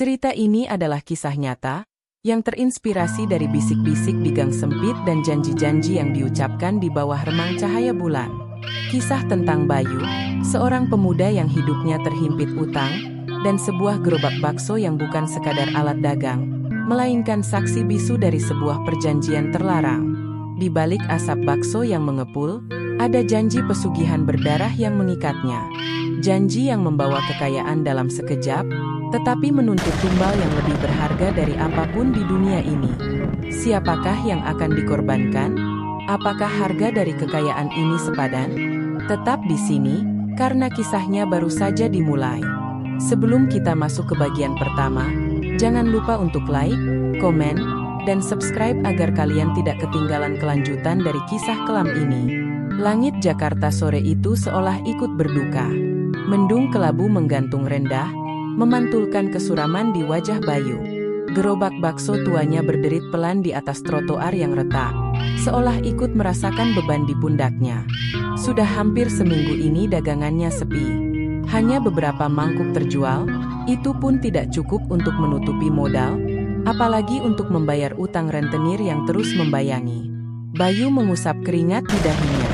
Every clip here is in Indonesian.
Cerita ini adalah kisah nyata, yang terinspirasi dari bisik-bisik di gang sempit dan janji-janji yang diucapkan di bawah remang cahaya bulan. Kisah tentang Bayu, seorang pemuda yang hidupnya terhimpit utang, dan sebuah gerobak bakso yang bukan sekadar alat dagang, melainkan saksi bisu dari sebuah perjanjian terlarang. Di balik asap bakso yang mengepul, ada janji pesugihan berdarah yang mengikatnya. Janji yang membawa kekayaan dalam sekejap, tetapi menuntut tumbal yang lebih berharga dari apapun di dunia ini. Siapakah yang akan dikorbankan? Apakah harga dari kekayaan ini sepadan? Tetap di sini, karena kisahnya baru saja dimulai. Sebelum kita masuk ke bagian pertama, jangan lupa untuk like, komen, dan subscribe agar kalian tidak ketinggalan kelanjutan dari kisah kelam ini. Langit Jakarta sore itu seolah ikut berduka. Mendung kelabu menggantung rendah, memantulkan kesuraman di wajah Bayu. Gerobak bakso tuanya berderit pelan di atas trotoar yang retak, seolah ikut merasakan beban di pundaknya. Sudah hampir seminggu ini dagangannya sepi. Hanya beberapa mangkuk terjual, itu pun tidak cukup untuk menutupi modal, apalagi untuk membayar utang rentenir yang terus membayangi. Bayu mengusap keringat di dahinya.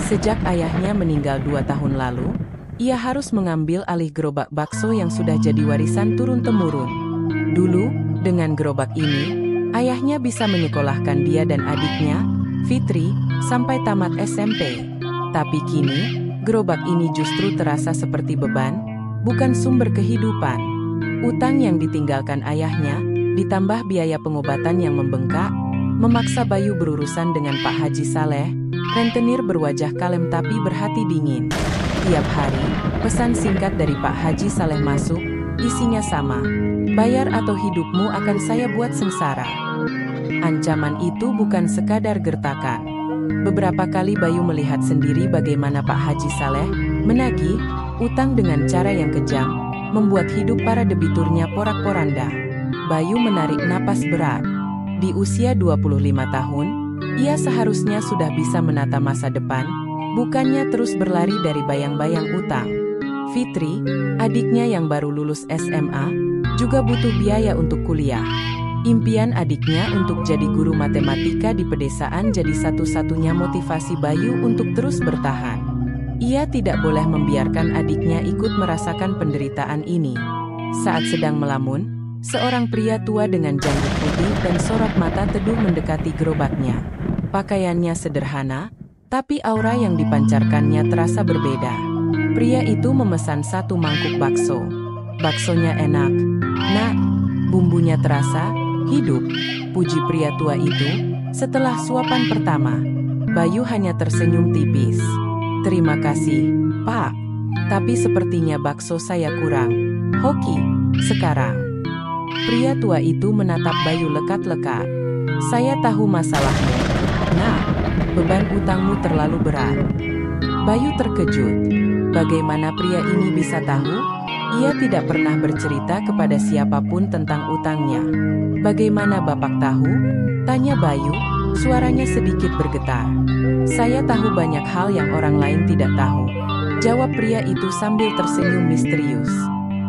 Sejak ayahnya meninggal 2 tahun lalu, ia harus mengambil alih gerobak bakso yang sudah jadi warisan turun-temurun. Dulu, dengan gerobak ini, ayahnya bisa menyekolahkan dia dan adiknya, Fitri, sampai tamat SMP. Tapi kini, gerobak ini justru terasa seperti beban, bukan sumber kehidupan. Utang yang ditinggalkan ayahnya, ditambah biaya pengobatan yang membengkak, memaksa Bayu berurusan dengan Pak Haji Saleh, rentenir berwajah kalem tapi berhati dingin. Tiap hari, pesan singkat dari Pak Haji Saleh masuk, isinya sama. Bayar atau hidupmu akan saya buat sengsara. Ancaman itu bukan sekadar gertakan. Beberapa kali Bayu melihat sendiri bagaimana Pak Haji Saleh menagih utang dengan cara yang kejam, membuat hidup para debiturnya porak-poranda. Bayu menarik napas berat. Di usia 25 tahun, ia seharusnya sudah bisa menata masa depan, bukannya terus berlari dari bayang-bayang utang. Fitri, adiknya yang baru lulus SMA, juga butuh biaya untuk kuliah. Impian adiknya untuk jadi guru matematika di pedesaan jadi satu-satunya motivasi Bayu untuk terus bertahan. Ia tidak boleh membiarkan adiknya ikut merasakan penderitaan ini. Saat sedang melamun, seorang pria tua dengan janggut putih dan sorot mata teduh mendekati gerobaknya. Pakaiannya sederhana, tapi aura yang dipancarkannya terasa berbeda. Pria itu memesan 1 mangkuk bakso. Baksonya enak, nak, bumbunya terasa, hidup, puji pria tua itu. Setelah suapan pertama, Bayu hanya tersenyum tipis. Terima kasih, Pak. Tapi sepertinya bakso saya kurang. Hoki, sekarang. Pria tua itu menatap Bayu lekat-lekat. Saya tahu masalahmu. Nah, beban utangmu terlalu berat. Bayu terkejut. Bagaimana pria ini bisa tahu? Ia tidak pernah bercerita kepada siapapun tentang utangnya. Bagaimana Bapak tahu? Tanya Bayu, suaranya sedikit bergetar. Saya tahu banyak hal yang orang lain tidak tahu. Jawab pria itu sambil tersenyum misterius.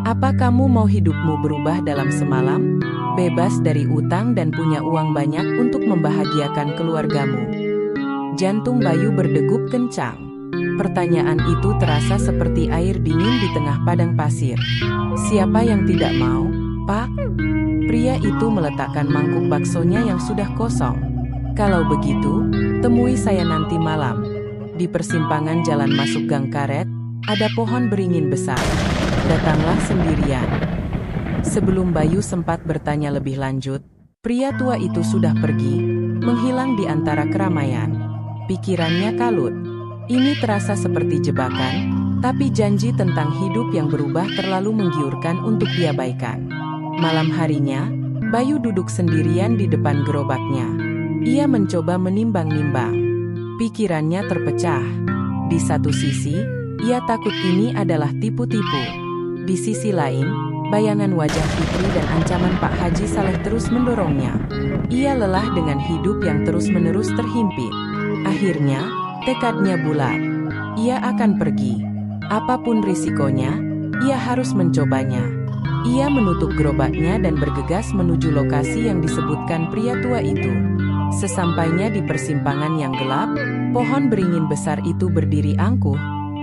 Apa kamu mau hidupmu berubah dalam semalam? Bebas dari utang dan punya uang banyak untuk membahagiakan keluargamu? Jantung Bayu berdegup kencang. Pertanyaan itu terasa seperti air dingin di tengah padang pasir. Siapa yang tidak mau, Pak? Pria itu meletakkan mangkuk baksonya yang sudah kosong. Kalau begitu, temui saya nanti malam. Di persimpangan jalan masuk Gang Karet, ada pohon beringin besar. Datanglah sendirian. Sebelum Bayu sempat bertanya lebih lanjut, pria tua itu sudah pergi, menghilang di antara keramaian. Pikirannya kalut. Ini terasa seperti jebakan, tapi janji tentang hidup yang berubah terlalu menggiurkan untuk diabaikan. Malam harinya, Bayu duduk sendirian di depan gerobaknya. Ia mencoba menimbang-nimbang. Pikirannya terpecah. Di satu sisi, ia takut ini adalah tipu-tipu. Di sisi lain, bayangan wajah Fitri dan ancaman Pak Haji Saleh terus mendorongnya. Ia lelah dengan hidup yang terus-menerus terhimpit. Akhirnya, tekadnya bulat. Ia akan pergi. Apapun risikonya, ia harus mencobanya. Ia menutup gerobaknya dan bergegas menuju lokasi yang disebutkan pria tua itu. Sesampainya di persimpangan yang gelap, pohon beringin besar itu berdiri angkuh,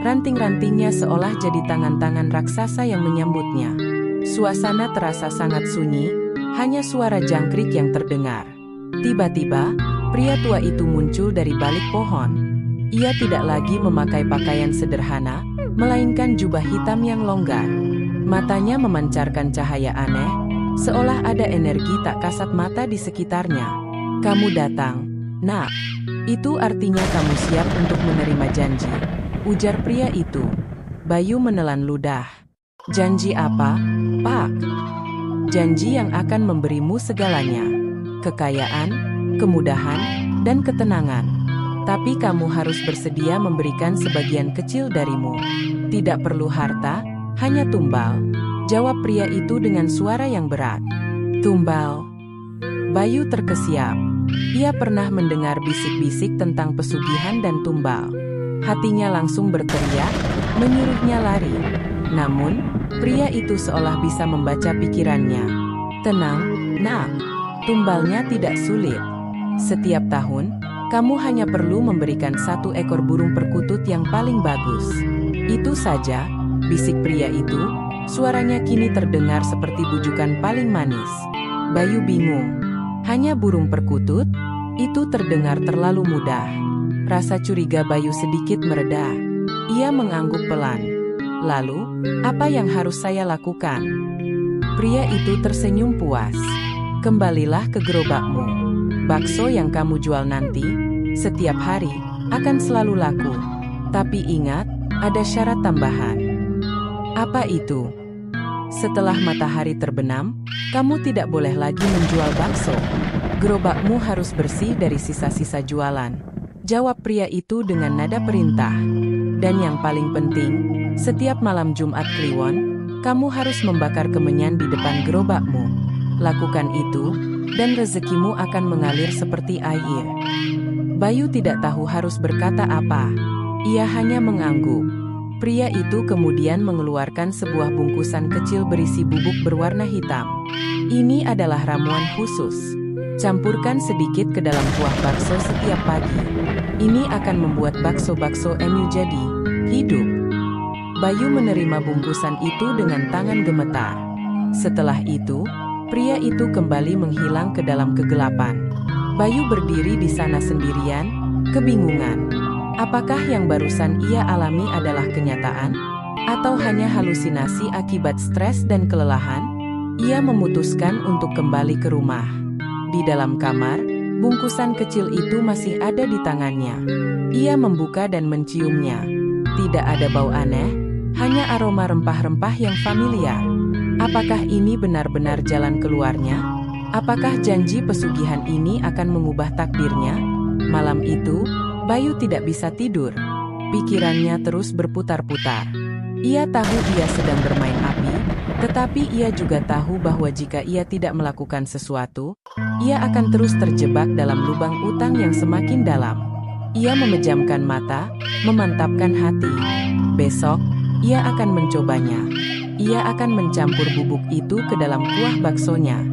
ranting-rantingnya seolah jadi tangan-tangan raksasa yang menyambutnya. Suasana terasa sangat sunyi, hanya suara jangkrik yang terdengar. Tiba-tiba, pria tua itu muncul dari balik pohon. Ia tidak lagi memakai pakaian sederhana, melainkan jubah hitam yang longgar. Matanya memancarkan cahaya aneh, seolah ada energi tak kasat mata di sekitarnya. "Kamu datang, Nak. Itu artinya kamu siap untuk menerima janji," ujar pria itu. Bayu menelan ludah. "Janji apa, Pak?" "Janji yang akan memberimu segalanya. Kekayaan, kemudahan, dan ketenangan. Tapi kamu harus bersedia memberikan sebagian kecil darimu. Tidak perlu harta, hanya tumbal," jawab pria itu dengan suara yang berat. "Tumbal?" Bayu terkesiap. Ia pernah mendengar bisik-bisik tentang pesugihan dan tumbal. Hatinya langsung berteriak, menyuruhnya lari. Namun, pria itu seolah bisa membaca pikirannya. "Tenang, Nak. Tumbalnya tidak sulit. Setiap tahun, kamu hanya perlu memberikan 1 ekor burung perkutut yang paling bagus. Itu saja," bisik pria itu. Suaranya kini terdengar seperti bujukan paling manis. Bayu bingung. Hanya burung perkutut? Itu terdengar terlalu mudah. Rasa curiga Bayu sedikit mereda. Ia mengangguk pelan. "Lalu, apa yang harus saya lakukan?" Pria itu tersenyum puas. "Kembalilah ke gerobakmu. Bakso yang kamu jual nanti, setiap hari, akan selalu laku. Tapi ingat, ada syarat tambahan." "Apa itu?" "Setelah matahari terbenam, kamu tidak boleh lagi menjual bakso. Gerobakmu harus bersih dari sisa-sisa jualan," jawab pria itu dengan nada perintah. "Dan yang paling penting, setiap malam Jumat Kliwon, kamu harus membakar kemenyan di depan gerobakmu. Lakukan itu, dan rezekimu akan mengalir seperti air." Bayu tidak tahu harus berkata apa. Ia hanya mengangguk. Pria itu kemudian mengeluarkan sebuah bungkusan kecil berisi bubuk berwarna hitam. "Ini adalah ramuan khusus. Campurkan sedikit ke dalam kuah bakso setiap pagi. Ini akan membuat bakso-bakso emu jadi hidup." Bayu menerima bungkusan itu dengan tangan gemetar. Setelah itu, pria itu kembali menghilang ke dalam kegelapan. Bayu berdiri di sana sendirian, kebingungan. Apakah yang barusan ia alami adalah kenyataan? Atau hanya halusinasi akibat stres dan kelelahan? Ia memutuskan untuk kembali ke rumah. Di dalam kamar, bungkusan kecil itu masih ada di tangannya. Ia membuka dan menciumnya. Tidak ada bau aneh, hanya aroma rempah-rempah yang familiar. Apakah ini benar-benar jalan keluarnya? Apakah janji pesugihan ini akan mengubah takdirnya? Malam itu, Bayu tidak bisa tidur. Pikirannya terus berputar-putar. Ia tahu ia sedang bermain api, tetapi ia juga tahu bahwa jika ia tidak melakukan sesuatu, ia akan terus terjebak dalam lubang utang yang semakin dalam. Ia memejamkan mata, memantapkan hati. Besok, ia akan mencobanya. Ia akan mencampur bubuk itu ke dalam kuah baksonya.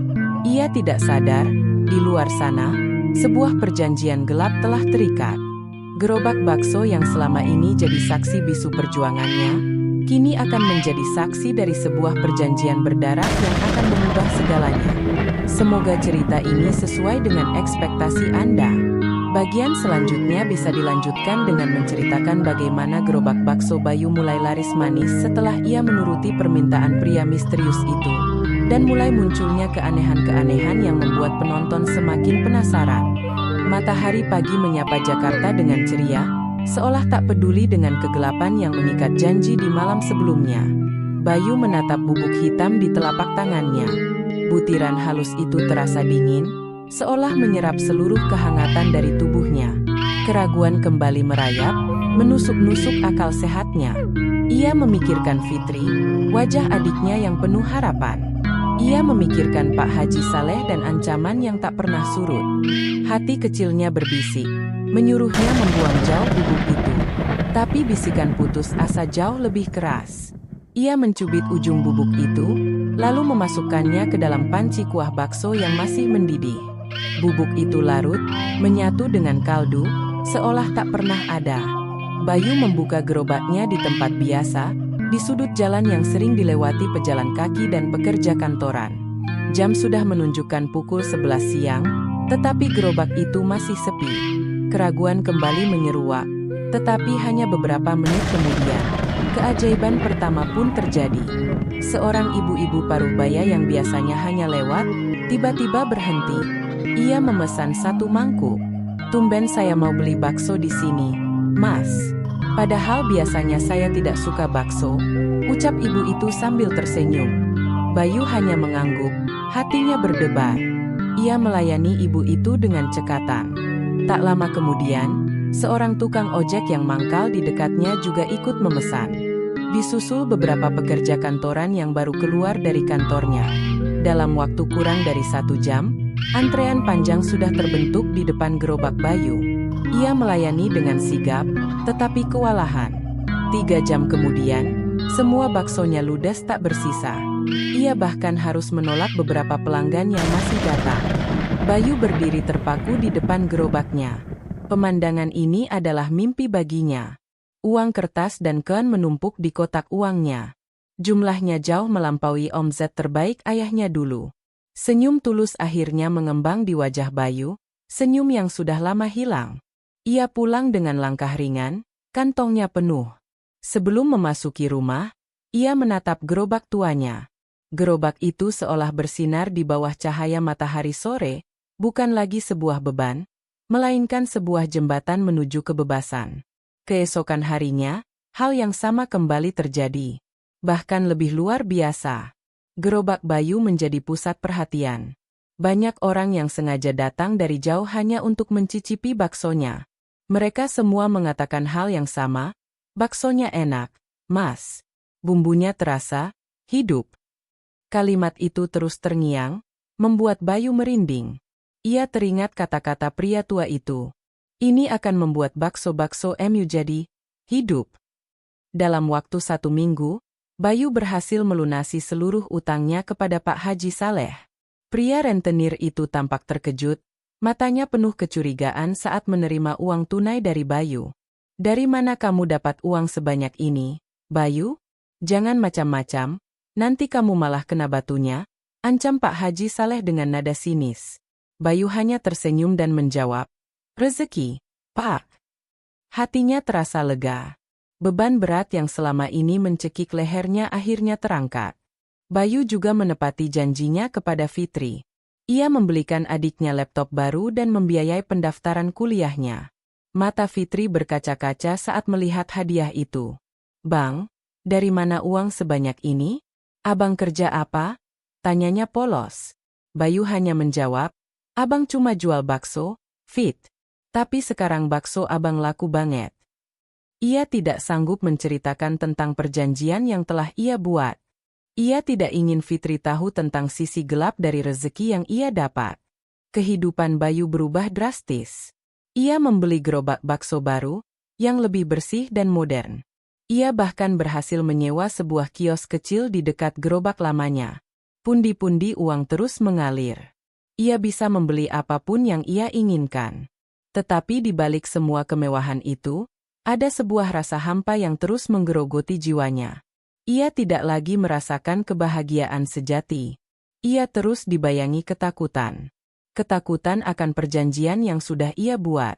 Ia tidak sadar, di luar sana, sebuah perjanjian gelap telah terikat. Gerobak bakso yang selama ini jadi saksi bisu perjuangannya, kini akan menjadi saksi dari sebuah perjanjian berdarah yang akan mengubah segalanya. Semoga cerita ini sesuai dengan ekspektasi Anda. Bagian selanjutnya bisa dilanjutkan dengan menceritakan bagaimana gerobak bakso Bayu mulai laris manis setelah ia menuruti permintaan pria misterius itu, dan mulai munculnya keanehan-keanehan yang membuat penonton semakin penasaran. Matahari pagi menyapa Jakarta dengan ceria, seolah tak peduli dengan kegelapan yang mengikat janji di malam sebelumnya. Bayu menatap bubuk hitam di telapak tangannya. Butiran halus itu terasa dingin, seolah menyerap seluruh kehangatan dari tubuhnya. Keraguan kembali merayap, menusuk-nusuk akal sehatnya. Ia memikirkan Fitri, wajah adiknya yang penuh harapan. Ia memikirkan Pak Haji Saleh dan ancaman yang tak pernah surut. Hati kecilnya berbisik, menyuruhnya membuang jauh bubuk itu. Tapi bisikan putus asa jauh lebih keras. Ia mencubit ujung bubuk itu, lalu memasukkannya ke dalam panci kuah bakso yang masih mendidih. Bubuk itu larut, menyatu dengan kaldu, seolah tak pernah ada. Bayu membuka gerobaknya di tempat biasa, di sudut jalan yang sering dilewati pejalan kaki dan pekerja kantoran. Jam sudah menunjukkan pukul 11 siang, tetapi gerobak itu masih sepi. Keraguan kembali menyeruak, tetapi hanya beberapa menit kemudian, keajaiban pertama pun terjadi. Seorang ibu-ibu parubaya yang biasanya hanya lewat, tiba-tiba berhenti. Ia memesan 1 mangkuk. "Tumben saya mau beli bakso di sini, Mas. Padahal biasanya saya tidak suka bakso," ucap ibu itu sambil tersenyum. Bayu hanya mengangguk, hatinya berdebar. Ia melayani ibu itu dengan cekatan. Tak lama kemudian, seorang tukang ojek yang mangkal di dekatnya juga ikut memesan. Disusul beberapa pekerja kantoran yang baru keluar dari kantornya. Dalam waktu kurang dari 1 jam, antrean panjang sudah terbentuk di depan gerobak Bayu. Ia melayani dengan sigap, tetapi kewalahan. 3 jam kemudian, semua baksonya ludes tak bersisa. Ia bahkan harus menolak beberapa pelanggan yang masih datang. Bayu berdiri terpaku di depan gerobaknya. Pemandangan ini adalah mimpi baginya. Uang kertas dan koin menumpuk di kotak uangnya. Jumlahnya jauh melampaui omzet terbaik ayahnya dulu. Senyum tulus akhirnya mengembang di wajah Bayu, senyum yang sudah lama hilang. Ia pulang dengan langkah ringan, kantongnya penuh. Sebelum memasuki rumah, ia menatap gerobak tuanya. Gerobak itu seolah bersinar di bawah cahaya matahari sore, bukan lagi sebuah beban, melainkan sebuah jembatan menuju kebebasan. Keesokan harinya, hal yang sama kembali terjadi. Bahkan lebih luar biasa. Gerobak Bayu menjadi pusat perhatian. Banyak orang yang sengaja datang dari jauh hanya untuk mencicipi baksonya. Mereka semua mengatakan hal yang sama, "Baksonya enak, Mas. Bumbunya terasa, hidup." Kalimat itu terus terngiang, membuat Bayu merinding. Ia teringat kata-kata pria tua itu. Ini akan membuat bakso-bakso MU jadi hidup. Dalam waktu 1 minggu, Bayu berhasil melunasi seluruh utangnya kepada Pak Haji Saleh. Pria rentenir itu tampak terkejut, matanya penuh kecurigaan saat menerima uang tunai dari Bayu. "Dari mana kamu dapat uang sebanyak ini, Bayu? Jangan macam-macam, nanti kamu malah kena batunya," ancam Pak Haji Saleh dengan nada sinis. Bayu hanya tersenyum dan menjawab, "Rezeki, Pak." Hatinya terasa lega. Beban berat yang selama ini mencekik lehernya akhirnya terangkat. Bayu juga menepati janjinya kepada Fitri. Ia membelikan adiknya laptop baru dan membiayai pendaftaran kuliahnya. Mata Fitri berkaca-kaca saat melihat hadiah itu. "Bang, dari mana uang sebanyak ini? Abang kerja apa?" tanyanya polos. Bayu hanya menjawab, "Abang cuma jual bakso, Fit. Tapi sekarang bakso abang laku banget." Ia tidak sanggup menceritakan tentang perjanjian yang telah ia buat. Ia tidak ingin Fitri tahu tentang sisi gelap dari rezeki yang ia dapat. Kehidupan Bayu berubah drastis. Ia membeli gerobak bakso baru, yang lebih bersih dan modern. Ia bahkan berhasil menyewa sebuah kios kecil di dekat gerobak lamanya. Pundi-pundi uang terus mengalir. Ia bisa membeli apapun yang ia inginkan. Tetapi di balik semua kemewahan itu, ada sebuah rasa hampa yang terus menggerogoti jiwanya. Ia tidak lagi merasakan kebahagiaan sejati. Ia terus dibayangi ketakutan. Ketakutan akan perjanjian yang sudah ia buat.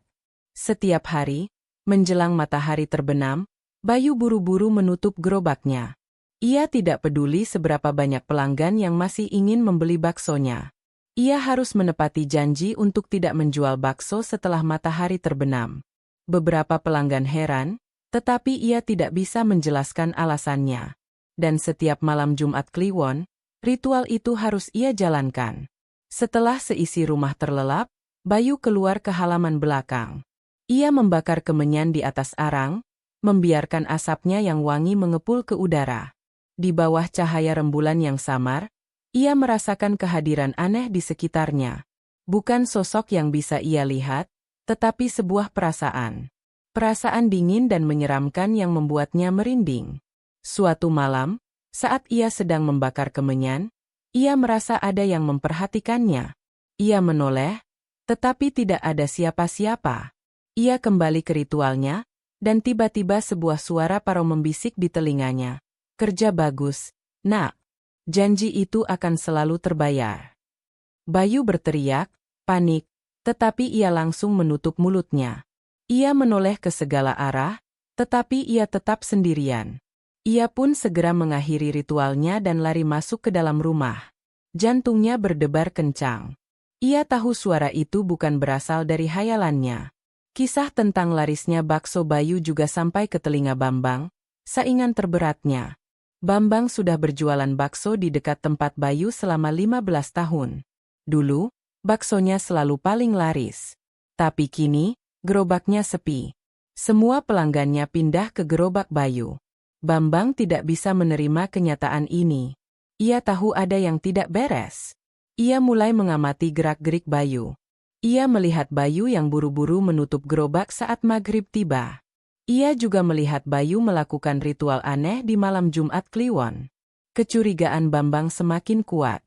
Setiap hari, menjelang matahari terbenam, Bayu buru-buru menutup gerobaknya. Ia tidak peduli seberapa banyak pelanggan yang masih ingin membeli baksonya. Ia harus menepati janji untuk tidak menjual bakso setelah matahari terbenam. Beberapa pelanggan heran, tetapi ia tidak bisa menjelaskan alasannya. Dan setiap malam Jumat Kliwon, ritual itu harus ia jalankan. Setelah seisi rumah terlelap, Bayu keluar ke halaman belakang. Ia membakar kemenyan di atas arang, membiarkan asapnya yang wangi mengepul ke udara. Di bawah cahaya rembulan yang samar, ia merasakan kehadiran aneh di sekitarnya. Bukan sosok yang bisa ia lihat, tetapi sebuah perasaan. Perasaan dingin dan menyeramkan yang membuatnya merinding. Suatu malam, Saat ia sedang membakar kemenyan, ia merasa ada yang memperhatikannya. Ia menoleh, tetapi tidak ada siapa-siapa. Ia kembali ke ritualnya, dan tiba-tiba sebuah suara parau membisik di telinganya. Kerja bagus, nak. Janji itu akan selalu terbayar. Bayu berteriak, panik, tetapi ia langsung menutup mulutnya. Ia menoleh ke segala arah, tetapi ia tetap sendirian. Ia pun segera mengakhiri ritualnya dan lari masuk ke dalam rumah. Jantungnya berdebar kencang. Ia tahu suara itu bukan berasal dari hayalannya. Kisah tentang larisnya bakso Bayu juga sampai ke telinga Bambang, saingan terberatnya. Bambang sudah berjualan bakso di dekat tempat Bayu selama 15 tahun. Dulu, baksonya selalu paling laris. Tapi kini, gerobaknya sepi. Semua pelanggannya pindah ke gerobak Bayu. Bambang tidak bisa menerima kenyataan ini. Ia tahu ada yang tidak beres. Ia mulai mengamati gerak-gerik Bayu. Ia melihat Bayu yang buru-buru menutup gerobak saat maghrib tiba. Ia juga melihat Bayu melakukan ritual aneh di malam Jumat Kliwon. Kecurigaan Bambang semakin kuat.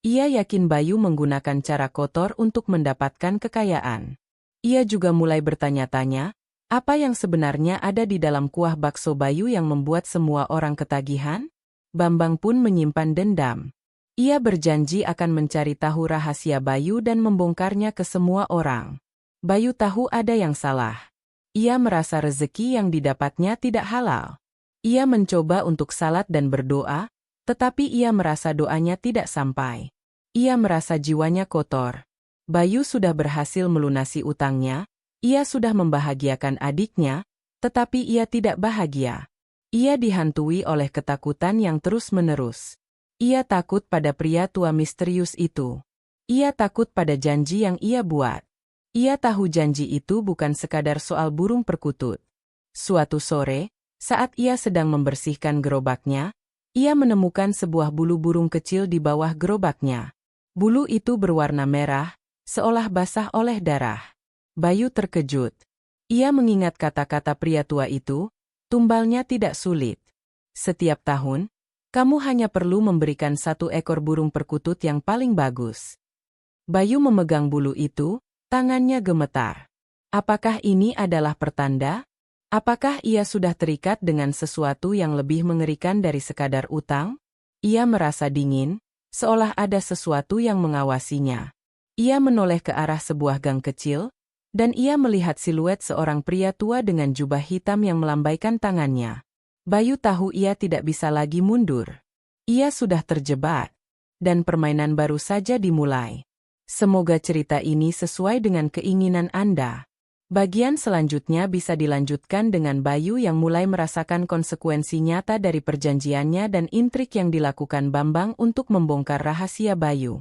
Ia yakin Bayu menggunakan cara kotor untuk mendapatkan kekayaan. Ia juga mulai bertanya-tanya, apa yang sebenarnya ada di dalam kuah bakso Bayu yang membuat semua orang ketagihan? Bambang pun menyimpan dendam. Ia berjanji akan mencari tahu rahasia Bayu dan membongkarnya ke semua orang. Bayu tahu ada yang salah. Ia merasa rezeki yang didapatnya tidak halal. Ia mencoba untuk salat dan berdoa, tetapi ia merasa doanya tidak sampai. Ia merasa jiwanya kotor. Bayu sudah berhasil melunasi utangnya, ia sudah membahagiakan adiknya, tetapi ia tidak bahagia. Ia dihantui oleh ketakutan yang terus-menerus. Ia takut pada pria tua misterius itu. Ia takut pada janji yang ia buat. Ia tahu janji itu bukan sekadar soal burung perkutut. Suatu sore, saat ia sedang membersihkan gerobaknya, ia menemukan sebuah bulu burung kecil di bawah gerobaknya. Bulu itu berwarna merah, seolah basah oleh darah. Bayu terkejut. Ia mengingat kata-kata pria tua itu, tumbalnya tidak sulit. Setiap tahun, kamu hanya perlu memberikan 1 ekor burung perkutut yang paling bagus. Bayu memegang bulu itu, tangannya gemetar. Apakah ini adalah pertanda? Apakah ia sudah terikat dengan sesuatu yang lebih mengerikan dari sekadar utang? Ia merasa dingin, seolah ada sesuatu yang mengawasinya. Ia menoleh ke arah sebuah gang kecil, dan ia melihat siluet seorang pria tua dengan jubah hitam yang melambaikan tangannya. Bayu tahu ia tidak bisa lagi mundur. Ia sudah terjebak, dan permainan baru saja dimulai. Semoga cerita ini sesuai dengan keinginan Anda. Bagian selanjutnya bisa dilanjutkan dengan Bayu yang mulai merasakan konsekuensi nyata dari perjanjiannya dan intrik yang dilakukan Bambang untuk membongkar rahasia Bayu.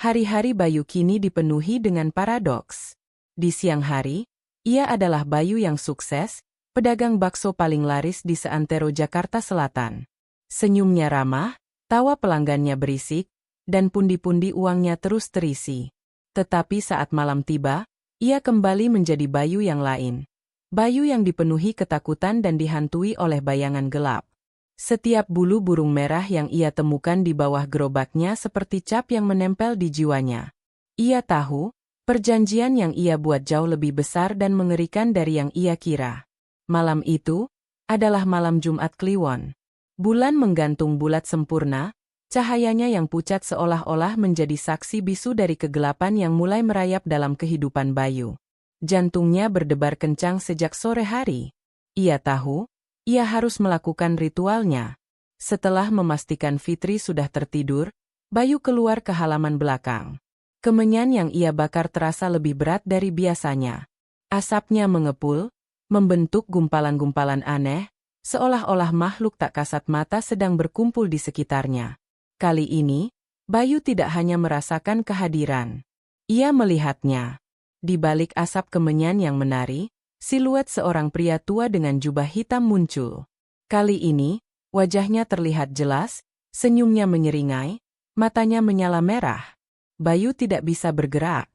Hari-hari Bayu kini dipenuhi dengan paradoks. Di siang hari, ia adalah Bayu yang sukses, pedagang bakso paling laris di seantero Jakarta Selatan. Senyumnya ramah, tawa pelanggannya berisik, dan pundi-pundi uangnya terus terisi. Tetapi saat malam tiba, ia kembali menjadi Bayu yang lain. Bayu yang dipenuhi ketakutan dan dihantui oleh bayangan gelap. Setiap bulu burung merah yang ia temukan di bawah gerobaknya seperti cap yang menempel di jiwanya. Ia tahu, perjanjian yang ia buat jauh lebih besar dan mengerikan dari yang ia kira. Malam itu adalah malam Jumat Kliwon. Bulan menggantung bulat sempurna, cahayanya yang pucat seolah-olah menjadi saksi bisu dari kegelapan yang mulai merayap dalam kehidupan Bayu. Jantungnya berdebar kencang sejak sore hari. Ia tahu, ia harus melakukan ritualnya. Setelah memastikan Fitri sudah tertidur, Bayu keluar ke halaman belakang. Kemenyan yang ia bakar terasa lebih berat dari biasanya. Asapnya mengepul, membentuk gumpalan-gumpalan aneh, seolah-olah makhluk tak kasat mata sedang berkumpul di sekitarnya. Kali ini, Bayu tidak hanya merasakan kehadiran. Ia melihatnya. Di balik asap kemenyan yang menari, siluet seorang pria tua dengan jubah hitam muncul. Kali ini, wajahnya terlihat jelas, senyumnya menyeringai, matanya menyala merah. Bayu tidak bisa bergerak.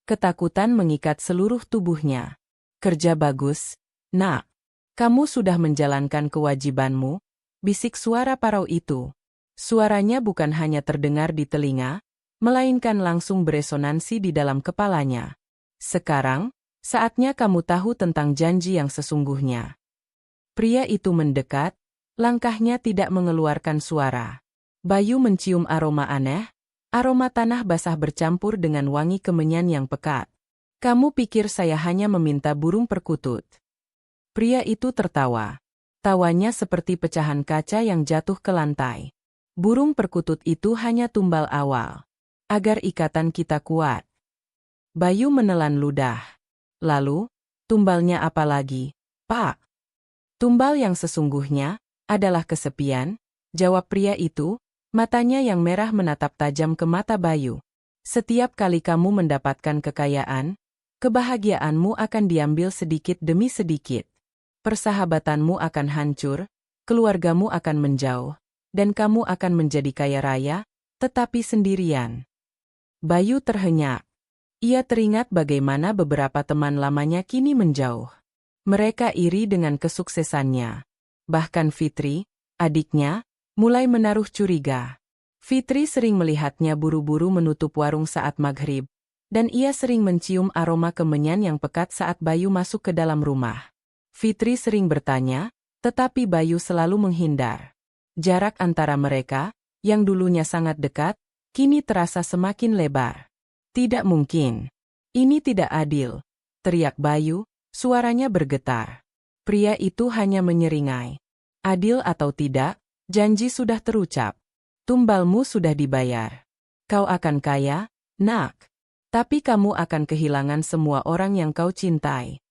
Ketakutan mengikat seluruh tubuhnya. Kerja bagus, nak. Kamu sudah menjalankan kewajibanmu, bisik suara parau itu. Suaranya bukan hanya terdengar di telinga, melainkan langsung beresonansi di dalam kepalanya. Sekarang, saatnya kamu tahu tentang janji yang sesungguhnya. Pria itu mendekat, langkahnya tidak mengeluarkan suara. Bayu mencium aroma aneh, aroma tanah basah bercampur dengan wangi kemenyan yang pekat. Kamu pikir saya hanya meminta burung perkutut? Pria itu tertawa. Tawanya seperti pecahan kaca yang jatuh ke lantai. Burung perkutut itu hanya tumbal awal. Agar ikatan kita kuat. Bayu menelan ludah. Lalu, tumbalnya apa lagi, Pak? Tumbal yang sesungguhnya adalah kesepian, jawab pria itu, matanya yang merah menatap tajam ke mata Bayu. Setiap kali kamu mendapatkan kekayaan, kebahagiaanmu akan diambil sedikit demi sedikit. Persahabatanmu akan hancur, keluargamu akan menjauh, dan kamu akan menjadi kaya raya, tetapi sendirian. Bayu terhenyak. Ia teringat bagaimana beberapa teman lamanya kini menjauh. Mereka iri dengan kesuksesannya. Bahkan Fitri, adiknya, mulai menaruh curiga. Fitri sering melihatnya buru-buru menutup warung saat maghrib, dan ia sering mencium aroma kemenyan yang pekat saat Bayu masuk ke dalam rumah. Fitri sering bertanya, tetapi Bayu selalu menghindar. Jarak antara mereka, yang dulunya sangat dekat, kini terasa semakin lebar. Tidak mungkin. Ini tidak adil, teriak Bayu, suaranya bergetar. Pria itu hanya menyeringai. Adil atau tidak, janji sudah terucap. Tumbalmu sudah dibayar. Kau akan kaya, nak. Tapi kamu akan kehilangan semua orang yang kau cintai.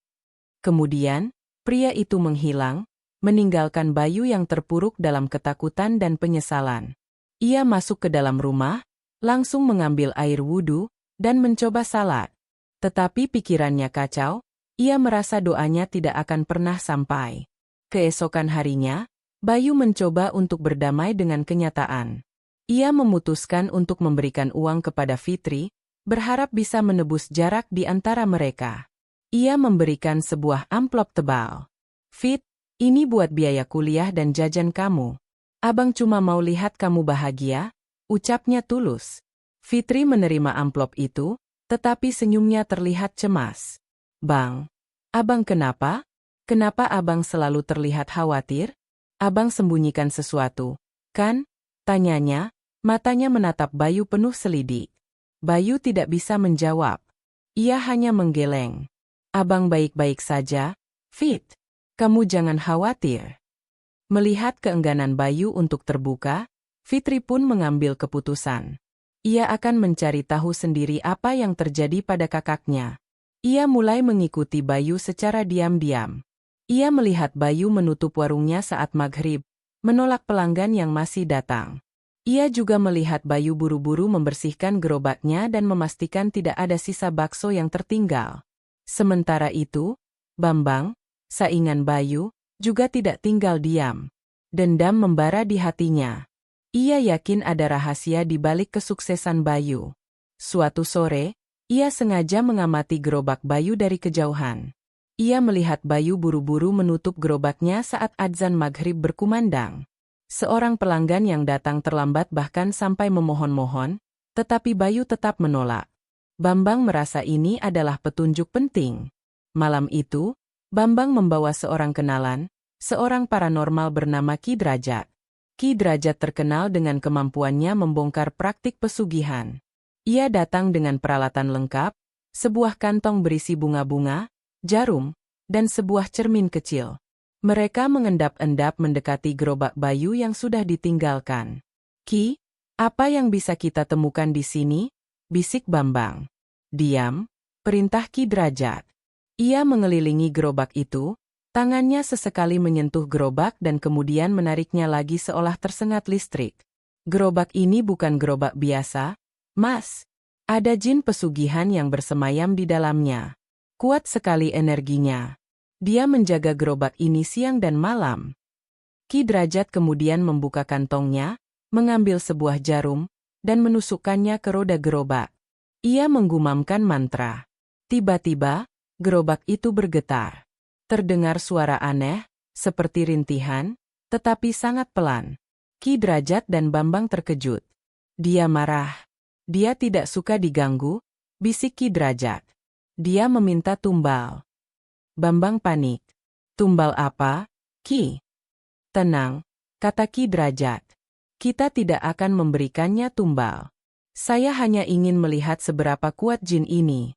Kemudian, pria itu menghilang, meninggalkan Bayu yang terpuruk dalam ketakutan dan penyesalan. Ia masuk ke dalam rumah, langsung mengambil air wudhu, dan mencoba salat. Tetapi pikirannya kacau, ia merasa doanya tidak akan pernah sampai. Keesokan harinya, Bayu mencoba untuk berdamai dengan kenyataan. Ia memutuskan untuk memberikan uang kepada Fitri, berharap bisa menebus jarak di antara mereka. Ia memberikan sebuah amplop tebal. Fit, ini buat biaya kuliah dan jajan kamu. Abang cuma mau lihat kamu bahagia, ucapnya tulus. Fitri menerima amplop itu, tetapi senyumnya terlihat cemas. Bang, abang kenapa? Kenapa abang selalu terlihat khawatir? Abang sembunyikan sesuatu, kan? Tanyanya, matanya menatap Bayu penuh selidik. Bayu tidak bisa menjawab. Ia hanya menggeleng. Abang baik-baik saja, Fit. Kamu jangan khawatir. Melihat keengganan Bayu untuk terbuka, Fitri pun mengambil keputusan. Ia akan mencari tahu sendiri apa yang terjadi pada kakaknya. Ia mulai mengikuti Bayu secara diam-diam. Ia melihat Bayu menutup warungnya saat maghrib, menolak pelanggan yang masih datang. Ia juga melihat Bayu buru-buru membersihkan gerobaknya dan memastikan tidak ada sisa bakso yang tertinggal. Sementara itu, Bambang, saingan Bayu, juga tidak tinggal diam. Dendam membara di hatinya. Ia yakin ada rahasia di balik kesuksesan Bayu. Suatu sore, ia sengaja mengamati gerobak Bayu dari kejauhan. Ia melihat Bayu buru-buru menutup gerobaknya saat adzan maghrib berkumandang. Seorang pelanggan yang datang terlambat bahkan sampai memohon-mohon, tetapi Bayu tetap menolak. Bambang merasa ini adalah petunjuk penting. Malam itu, Bambang membawa seorang kenalan, seorang paranormal bernama Ki Drajat. Ki Drajat terkenal dengan kemampuannya membongkar praktik pesugihan. Ia datang dengan peralatan lengkap, sebuah kantong berisi bunga-bunga, jarum, dan sebuah cermin kecil. Mereka mengendap-endap mendekati gerobak Bayu yang sudah ditinggalkan. Ki, apa yang bisa kita temukan di sini? Bisik Bambang. Diam, perintah Ki Drajat. Ia mengelilingi gerobak itu, tangannya sesekali menyentuh gerobak dan kemudian menariknya lagi seolah tersengat listrik. Gerobak ini bukan gerobak biasa, Mas. Ada jin pesugihan yang bersemayam di dalamnya. Kuat sekali energinya. Dia menjaga gerobak ini siang dan malam. Ki Drajat kemudian membuka kantongnya, mengambil sebuah jarum, dan menusukkannya ke roda gerobak. Ia menggumamkan mantra. Tiba-tiba, gerobak itu bergetar. Terdengar suara aneh, seperti rintihan, tetapi sangat pelan. Ki Derajat dan Bambang terkejut. Dia marah. Dia tidak suka diganggu, bisik Ki Derajat. Dia meminta tumbal. Bambang panik. Tumbal apa, Ki? Tenang, kata Ki Derajat. Kita tidak akan memberikannya tumbal. Saya hanya ingin melihat seberapa kuat jin ini.